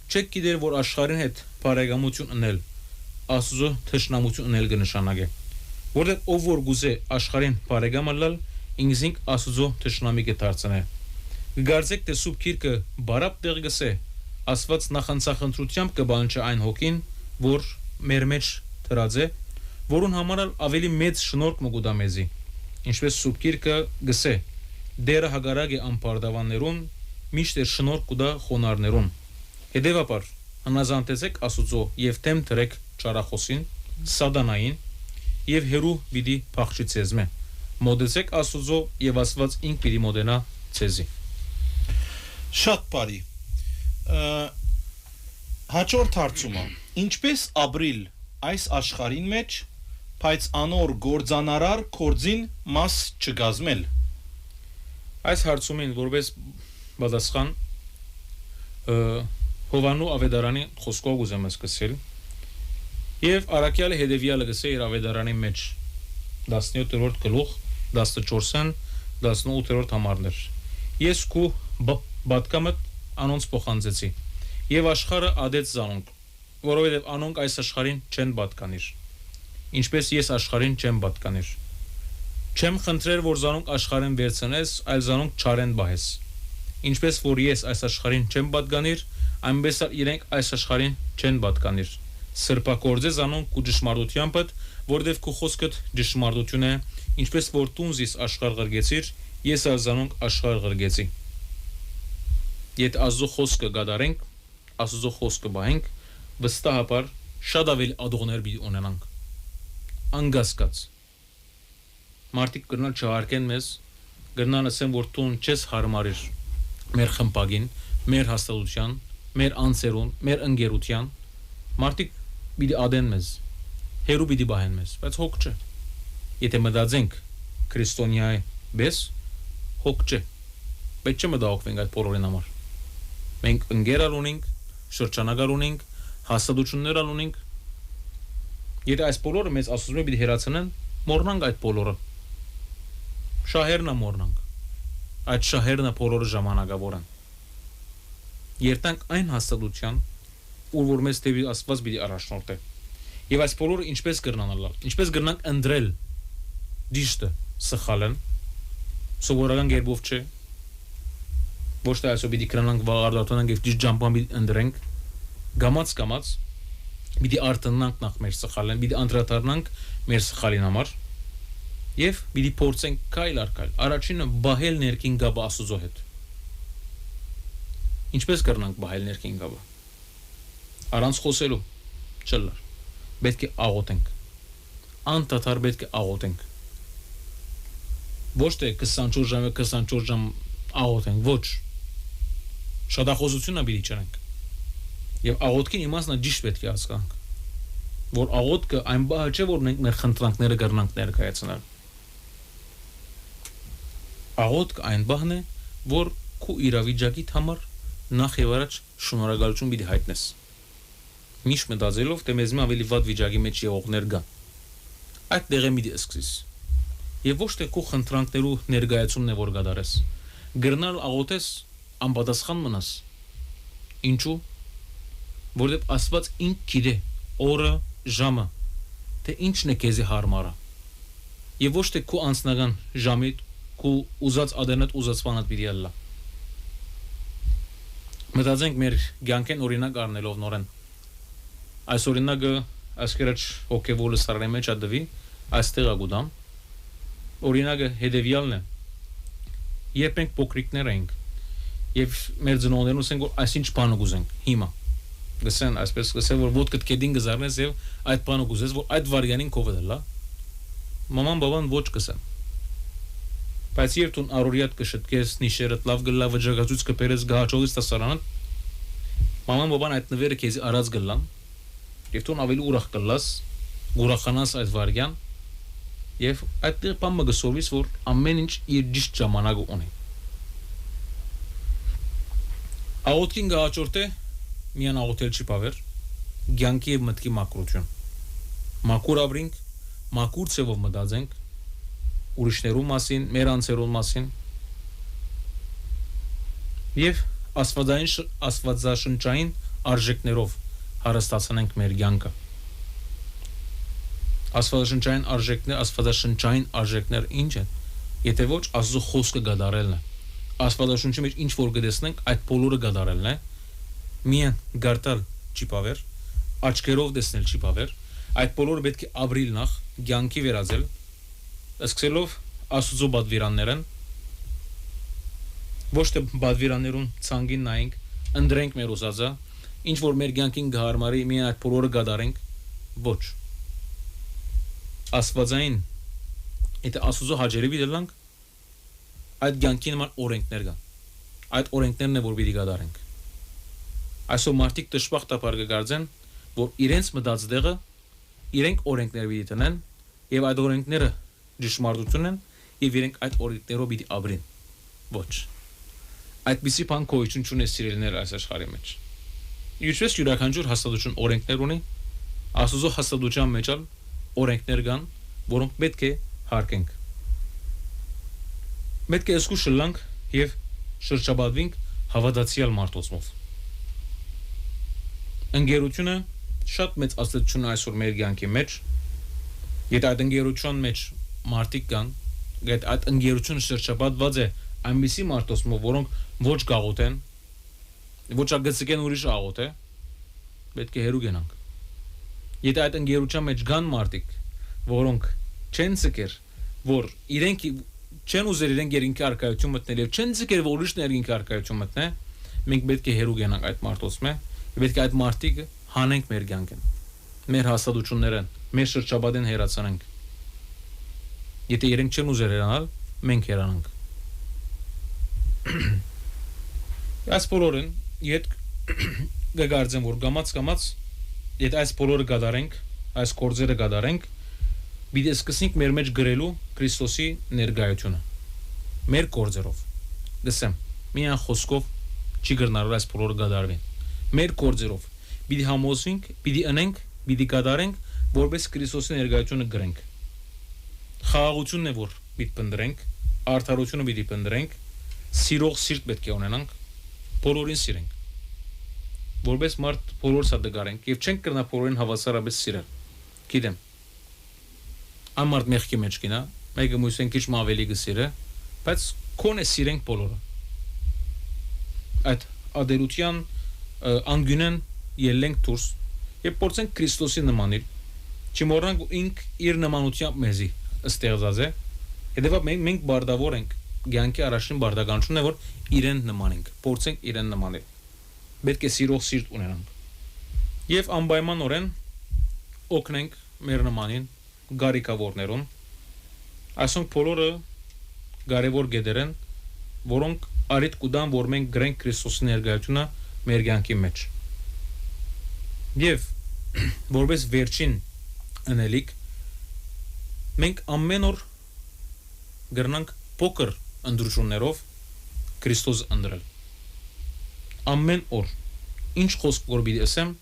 չեք գիտեր որ աշխարհին հետ բարեկամություն ունել Աստծո թշնամություն ունել կնշանակե որտեղ ով որ գուզե աշխարհին բարեկամ ալալ ինքնին Աստծո թշնամի կդարձնե Գարձեք թե սուրբ գիրքը բարապ տեղ գսե Աստված նախանցախնդրությամբ կբանչի այն հոգին որ մեր մեջ դրած է որուն համար ավելի մեծ շնորհք մգուտա մեզի ինչպես սուրբ գիրքը գսե դերը հագարակ է անպարտավաններուն միշտ է շնորհք կուտա խոնարհներուն հետևաբար հնազանդեցեք Աստծո եւ թեմ դրեք ճարախոսին սատանային եւ հերու պիտի փախչի ցեզմե մոդեցեք Աստծո եւ Աստված ինք պիտի մոդենա ցեզի Շատ բարի հաջորդ հարցումը ինչպես ապրիլ այս աշխարհին մեջ բայց անոր գործանարար կորձին մաս չգազմել Այս հարցումին որպես պատասխան Հովանու ավետարանի խոսքով ուզեմ սկսել եւ Արաքյալը հետեւյալը գսե իր ավետարանի մեջ 17-րդ գլուխ 14-ն 18-րդ համարներ Ես քու բատկամդ անոնց փոխանցեցի եւ աշխարհը ադեց զանոնք որովհետեւ անոնք այս աշխարհին չեն պատկանիր ինչպես ես աշխարհին չեմ պատկանիր չեմ խնդրեր որ զանոնք աշխարհին վերցնես այլ զանոնք չարեն բահես ինչպես որ ես այս աշխարհին չեմ պատկանիր այնպես իրենք այս աշխարհին չեն պատկանիր սրբակորձե զանոնք ու ճշմարտությամբ որովհետեւ քո խոսքդ ճշմարտություն է ինչպես որ դու ինձ աշխարհ ղրգեցիր ես զանոնք աշխարհ ղրգեցի Եթե Աստծո խոսքը գադարենք, Աստծո խոսքը բահենք, վստահաբար շատ ավելի ադողներ պիտի ունենանք։ Անգասկած։ Մարդիկ կրնալ չհարկեն մեզ, կրնալ ասեն, որ դու չես հարմարիր մեր խմբագին, մեր հաստատության, մեր անձերուն, մեր ընկերության։ Մարդիկ պիտի ադեն մեզ, հերու պիտի բահեն մեզ, բայց հոգ չէ։ Եթե մտածենք քրիստոնյայի բես, հոգ չէ։ Բայց չմտահոգվենք այդ բոլորին համար։ Մենք ընկերալ ունենք, շրջանագար ունենք, հաստատություններ ունենք։ Եթե այս բոլորը մեզ ասում են պիտի հերացնեն, մոռնանք այդ բոլորը։ Շահերնա մոռնանք։ Այդ շահերնա բոլորը ժամանակավոր են։ Երտանք այն հաստատության, ուր որ մեզ դեպի Աստված պիտի առաջնորդի։ Եվ այս բոլորը ինչպես կրնանալ, ինչպես կրնանք ընտրել դիշտը, սխալեն, սովորական կերպով չէ։ Ոչ թե այսօր պիտի կրանանք վաղարդատոնանք եւ ճիշտ ջամփան պիտի ընդրենք գամած պիտի արտընանք նախ մեր սխալեն պիտի անդրադառնանք մեր սխալին համար եւ պիտի փորձենք քայլ առ քայլ առաջինը բահել ներքին գաբը Աստծո հետ ինչպես կրնանք բահել ներքին գաբը առանց խոսելու չլար պետք է աղոթենք անդադար պետք է աղոթենք ոչ թե 24 ժամ աղոթենք ոչ Շատախոսությունը պիտի չանենք եւ աղոթքին իմաստն ճիշտ պետք է հասկանանք որ աղոթքը այն բանը չէ որ մենք մեր խնդրանքները կրնանք ներկայացնել աղոթքը այն բանն է որ քո իրավիճակիդ համար նախ եւ առաջ շնորհակալություն պիտի հայտնես միշտ մտածելով թե մեզ ավելի վատ վիճակի մեջ եղողներ կան այդ տեղը պիտի սկսես եւ ոչ թե քո խնդրանքներու ներկայացումն է որ կդարես գրնալ աղոթես անպատասխան մնաս ինչու որովհետև Աստված ինք գիտե օրը ժամը թե ինչն է քեզի հարմարը եւ ոչ թե քո անձնական ժամի քո ուզած ադենդ ուզածվանդ պիտի ալլա մտածենք մեր ցանկեն օրինակ առնելով նորեն այս օրինակը ասկերաչ հոգեվոլը սարանի մեջ ադվի այստեղ ագուդամ օրինակը հետեւյալն է երբ մենք փոքրիկներ ենք եւ մեր ծնողներն ասեն որ այսինչ բան ուզենք հիմա գսեն այսպես գսեն որ ոդկդ կեդին գզարնես եւ այդ բանը գուզես որ այդ վարյանին կովդելա մաման բաբան ոչ կսեն բայց երբ դու առօրյատ կշտկես նիշերդ լավ գլա վճռագծուց կբերես գահաճողից տասարան մաման բաբան այդ նվերը քեզ արած գլան եւ դու ավելի ուրախ կլաս ուրախանաս այդ վարյան եւ այդտեղ բանը գսովիս որ ամեն ինչ իր ճիշտ ժամանակը ունի աղոթքին գահաճորդ է միան աղոթել չի բավեր ցանկի եւ մտքի մակրություն մակուր ապրինք մաքուր ցևով մտածենք ուրիշներու մասին, մեր անձերու մասին եւ աստվածաշնչային արժեքներով հարստացնենք մեր կյանքը։ Աստվածաշնչային արժեքներ ինչ են, եթե ոչ Աստծո խոսքը գադարելն է։ Աստվածաշունչի մեջ ինչ որ գտեսնենք, այդ բոլորը գադարելն է։ Միայն գարտալ չի բավեր, աչքերով տեսնել չի բավեր, այդ բոլորը պետք է ապրիլ նախ, կյանքի վերածել, սկսելով Աստծո բադվիրաններն, ոչ թե բադվիրաններուն ցանգին նայենք, ընդրենք մեր ուզածը, ինչ որ մեր կյանքին գարմարի, միայն այդ բոլորը գադարենք, ոչ։ Աստվածային, եթե Աստծո հաջերի դիլանք, այդ կյանքի նման օրենքներ կան։ Այդ օրենքներն է որ պիտի գադարենք։ Այսօր մարդիկ դժբախտաբար կգարձեն, որ իրենց մտած դեղը իրենք օրենքներ պիտի տնեն, եւ այդ օրենքները ճշմարտություն են, եւ իրենք այդ օրենքներով պիտի ապրեն։ Ոչ։ Այդպիսի բան գոյություն չունի սիրելիներ այս աշխարհի մեջ։ Ինչպես յուրաքանչյուր հաստատություն օրենքներ ունի, Աստծո հաստատության մեջ օրենքներ կան, որոնք պետք է հարգենք։ Պետք է զգուշ լանք եւ շրջապատվենք հավատացյալ մարդոցով։ Ընկերությունը շատ մեծ ազդեցություն ունի այսօր մեր կյանքի մեջ։ Եթե այդ ընկերության մեջ մարդիկ կան, այդ ընկերությունը շրջապատված է այնպիսի մարդոցով, որոնք ոչ գաղութ են, ոչ ագծկեն ուրիշ աղոթ է, պետք է հերու գնանք։ Եթե այդ ընկերության մեջ կան մարդիկ, որոնք չեն ցկեր, որ իրենք չեն ուզեր իրենք երկինքի արկայություն մտնել եւ չեն ցկեր որ ուրիշն երկինքի արկայություն մտնե, մենք պետք է հերու գնանք այդ մարդոցը, պետք է այդ մարդիկ հանենք մեր կյանքին, մեր հաստատությունները, մեր շրջապատեն հերացնենք։ Եթե իրենք չեն ուզեր հերանալ, մենք հերանանք։ Այս բոլորն իդ գգարձեմ որ գամած եթե այս բոլորը գադարենք, այս կորձերը գադարենք, պիտի սկսենք մեր մեջ գրելու Քրիստոսի ներկայությունը։ Մեր կորձերով։ Դեսեմ, միայն խոսքով չի գրնալու այս բոլորը գադարվեն։ Մեր կորձերով պիտի համոզվենք, պիտի ընենք, պիտի գադարենք, որպես Քրիստոսի ներկայությունը գրենք։ Խաղաղությունն է որ պիտի փնտրենք, արդարությունը պիտի փնտրենք, սիրող սիրտ պետք է ունենանք, բոլորին սիրենք։ Որպես մարդ բոլոր սադգարենք եւ չենք կրնա բոլորին հավասարապես սիրել։ Գիտեմ։ Ամարդ մեղքի մեջ կինա, մեկը մույսեն քիչ ավելի գսիրը, բայց կոնե սիրենք բոլորը։ Այդ ադերության անգյունեն ելենք դուրս եւ փորձենք Քրիստոսի նմանել։ Չմոռանանք ինք իր նմանությամբ մեզի ստեղծած է։ Հետեւաբար մենք բարդավոր ենք։ Գյանքի առաջին բարդականությունն է որ իրեն նմանենք, փորձենք իրեն նմանել։ Պետք է սիրող սիրտ ունենանք։ Եվ անպայմանորեն օգնենք մեր նմանին գարիկավորներուն։ Այսօր բոլորը կարևոր գեդեր են, որոնք արիտ կուդան, որ մենք գրենք Քրիստոսի ներկայությունը մեր կյանքի մեջ։ Եվ որպես վերջին ընելիք մենք ամեն օր գրնանք փոքր ընդրություններով Քրիստոս ընդրել։ Ամեն օր ինչ խոսք որ պիտի ասեմ,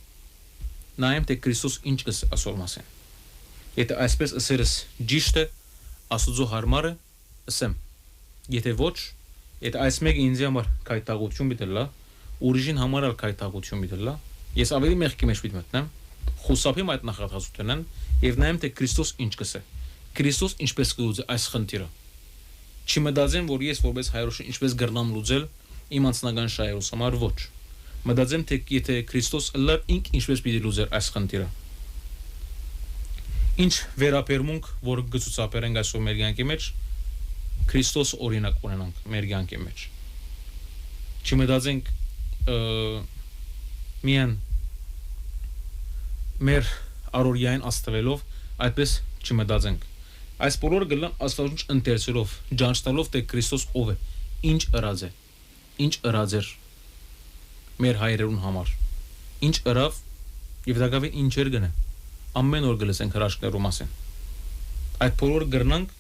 նայեմ թե Քրիստոս ինչ կասի այսօր մասին։ Եթե այսպես ասերս ճիշտ է, Աստծո հարմար է, ասեմ։ Եթե ոչ, եթե այս մեկը ինձ համար քայթաղություն պիտի ուրիշին համար էլ քայթաղություն պիտի ես ավելի մեղքի մեջ պիտի մտնեմ, խուսափեմ այդ նախատեսությունն եւ նայեմ թե Քրիստոս ինչ կասի։ Քրիստոս ինչպես կլուծի այս խնդիրը։ Չմտածեմ, որ ես որպես հայրոշ ինչպես գրնամ լուծել իմ անձնական շահերուս համար ոչ։ Մտածեմ թե եթե Քրիստոս լավ ինք ինչպես պիտի լուծեր այս խնդիրը։ Ինչ վերապերմունք, որ գծուցապերենք այսօր մեր կյանքի մեջ, Քրիստոս օրինակ ունենանք մեր կյանքի մեջ։ Չմտածենք միան մեր առօրյային աստվելով, այդպես չմտածենք։ Այս բոլորը գլան աստվածունչ ընթերցելով, ջանչնալով թե Քրիստոս ով է, ինչ ըրած է, ինչ ըրած էր մեր հայրերուն համար, ինչ ըրավ եւ դակավին ինչեր գնե։ Ամեն օր գլսենք հրաշքներու մասին։ Այդ բոլորը գրնանք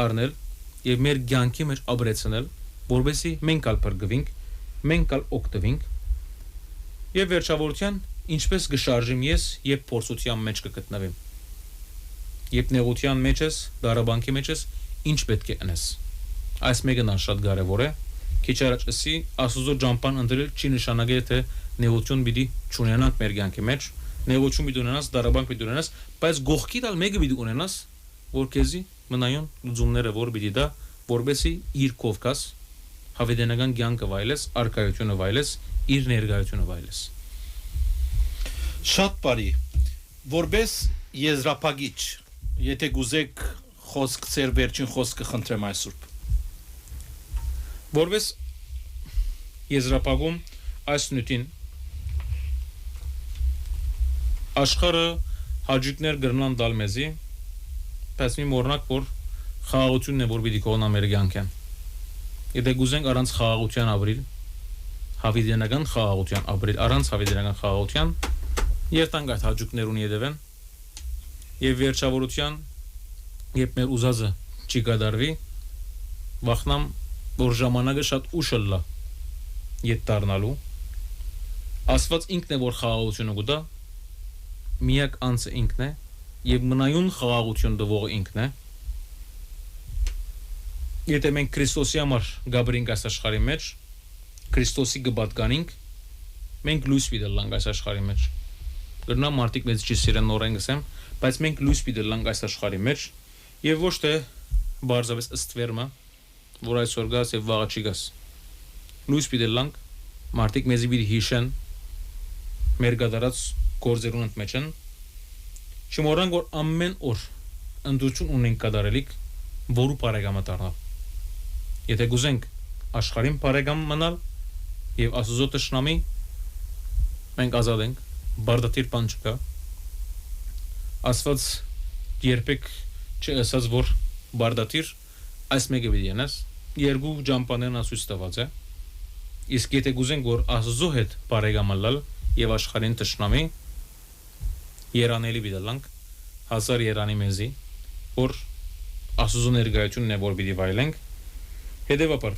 առնել եւ մեր կյանքի մեջ ապրեցնել, որովհետեւ մենք ալ բրգվենք, մենք ալ օգտվենք եւ վերջավորության ինչպես գշարժեմ ես եւ փորձության մեջ կգտնվեմ։ Երբ նեղության մեջ ես, դարաբանքի մեջ ես, ինչ պետք է անես։ Այս մեկն շատ կարևոր է։ Քիչ առաջ ասի Աստծո ճամփան ընդրել չի նշանակել թե նեղություն պիտի չունենանք մեր կյանքի մեջ, նեղություն պիտի ունենաս, դարաբանք պիտի ունենաս, բայց գողքի տալ մեկը պիտի ունենաս, որ քեզի մնայուն լուծումները որ պիտի դա, որբեսի իր կովկաս հավիտենական կյանքը վայելես, արկայությունը վայելես, իր ներկայությունը վայելես։ Շատ բարի։ Որբես եզրափակիչ, եթե գուզեք խոսք ծեր վերջին խոսքը խնդրեմ այսուրբ։ Որպես եզրափակում այս նյութին աշխարհը հաջիկներ գրնան դալ մեզի, բայց մի մորնակ որ խաղաղությունն է որ պիտի կողնա մեր կյանքին։ Եթե գուզենք առանց խաղաղության ապրիլ, հավիտենական խաղաղության ապրիլ, առանց հավիտենական խաղաղության, երթանք այդ հաջիկներուն յետևեն, եւ վերջավորության, երբ մեր ուզածը չի կատարվի, վախնամ որ ժամանակը շատ ուշ լա ետ դառնալու Աստված ինքն է որ խաղաղությունը գտա միակ անձը ինքն է եւ մնայուն խաղաղություն տվողը ինքն է եթե մենք Քրիստոսի համար գաբրինք այս աշխարհի մեջ Քրիստոսի գբատկանինք մենք լույս պիտի լանք այս աշխարհի մեջ գրնա մարդիկ մեծ չի սիրեն նորեն գսեմ բայց մենք լույս պիտի լանք այս աշխարհի մեջ եւ ոչ թե բարձավես ըստ վերմա որ այսօր գաս եւ վաղը չի գաս լույս պիտի լանք մարդիկ մեզի պիտի հիշեն մեր գդարած գործերուն ընդմեջն չմոռանք որ ամեն օր ընդդություն ունենք կատարելիք որու բարեկամը դառնալ եթե գուզենք աշխարհին բարեկամ մնալ եւ Աստծո տշնամի մենք ազատ ենք բարդատիր բան չկա Աստված երբեք չասած որ բարդատիր այս մեկը պիտի անես երկու ճամփաներն ասույց տված է իսկ եթե գուզենք որ Աստծո հետ բարեկամալ եւ աշխարհին տշնամի երանելի բիդալանք հազար երանի մեզի որ Աստծո ներկայությունն է որ պիտի վայելենք հետեւաբար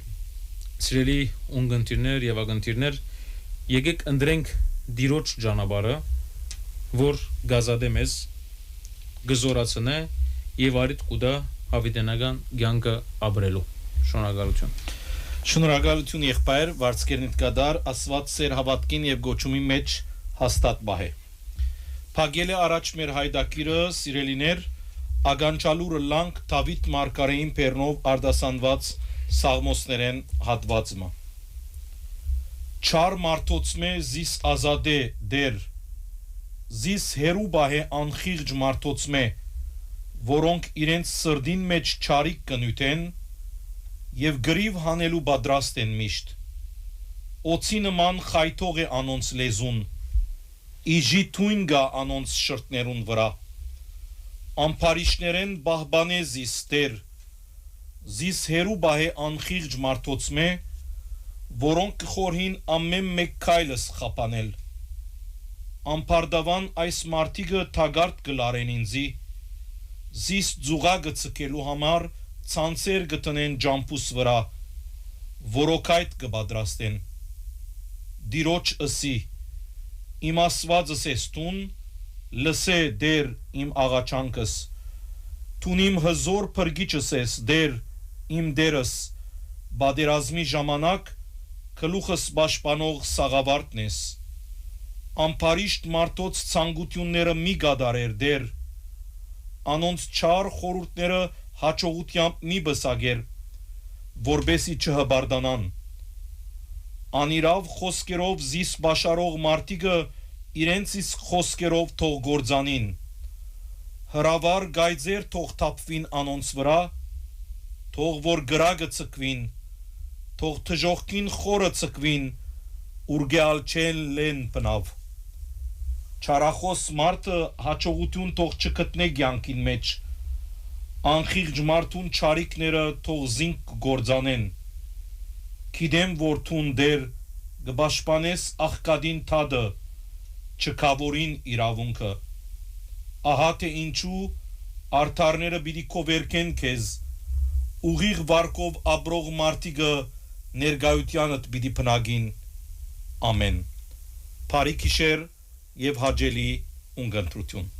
սիրելի ունգընտիրներ եւ ագընտիրներ եկեք ընտրենք դիրոջ ճանապարհը որ գազադե մեզ գզորացնե եւ արիտ կուդա հավիտենական կյանքը ապրելու Շնորհակալություն եղբայր վարձկերնիտ կադար Աստված սեր հավատքին եւ գոչումի մեջ հաստատ բահե Փագել է առաջ մեր հայդակիրը սիրելիներ ագանչալուրը լանք Դավիթ մարգարեին բեռնով արտասանված սաղմոսներեն հատվածը Չար մարդոցմե զիս ազադե դեր զիս հերու բահե անխիղճ մարդոցմե որոնք իրենց սրդին մեջ չարիք կնյութեն եւ գրիվ հանելու պատրաստ են միշտ օծի նման խայթող է անոնց լեզուն իջի թույն գա անոնց շրտներուն վրա ամփարիշներեն բահբանե զիս տեր զիս հերու բահե անխիղճ մարդոցմե որոնք կխորհին ամեն մեկ քայլս խապանել ամփարդավան այս մարդիկը թագարտ կլարեն ինձի զիս ձուղա գցկելու համար ցանցեր գտնեն ջամփուս վրա որոքայտ կպատրաստեն դիրոջ ըսի իմ ասվածս ես տուն լսե դեր իմ աղաչանքս տուն իմ հզոր փրկիչս ես դեր իմ դերս բادرազմի ժամանակ գլուխս պաշտպանող սաղավարտն ես ամփարիշտ մարդոց ցանկությունները մի գադարեր դեր անոնց չար խորհուրդները հաջողությամբ մի բսագեր որբեսի չհբարդանան անիրավ խոսքերով զիս բաշարող մարդիկը իրենց իսկ խոսքերով թող գործանին հրավար գայձեր թող թափվին անոնց վրա թող որ գրագը ցկվին թող թժողքին խորը ցկվին ուրգալ չեն լեն բնավ չարախոս մարդը հաջողություն թող չգտնե կյանքին մեջ Անխիղճ մարդուն չարիքները թող զինք գործանեն Գիտեմ որ թուն դեր գբաշխանես աղկադին թադը չկավորին իրավունքը ահա թե ինչու արդարները պիտի կովերքեն քեզ ուղիղ վարկով ապրող մարդիկը ներկայությանդ պիտի փնագին ամեն Բարի գիշեր եւ հաջելի ունգընտրություն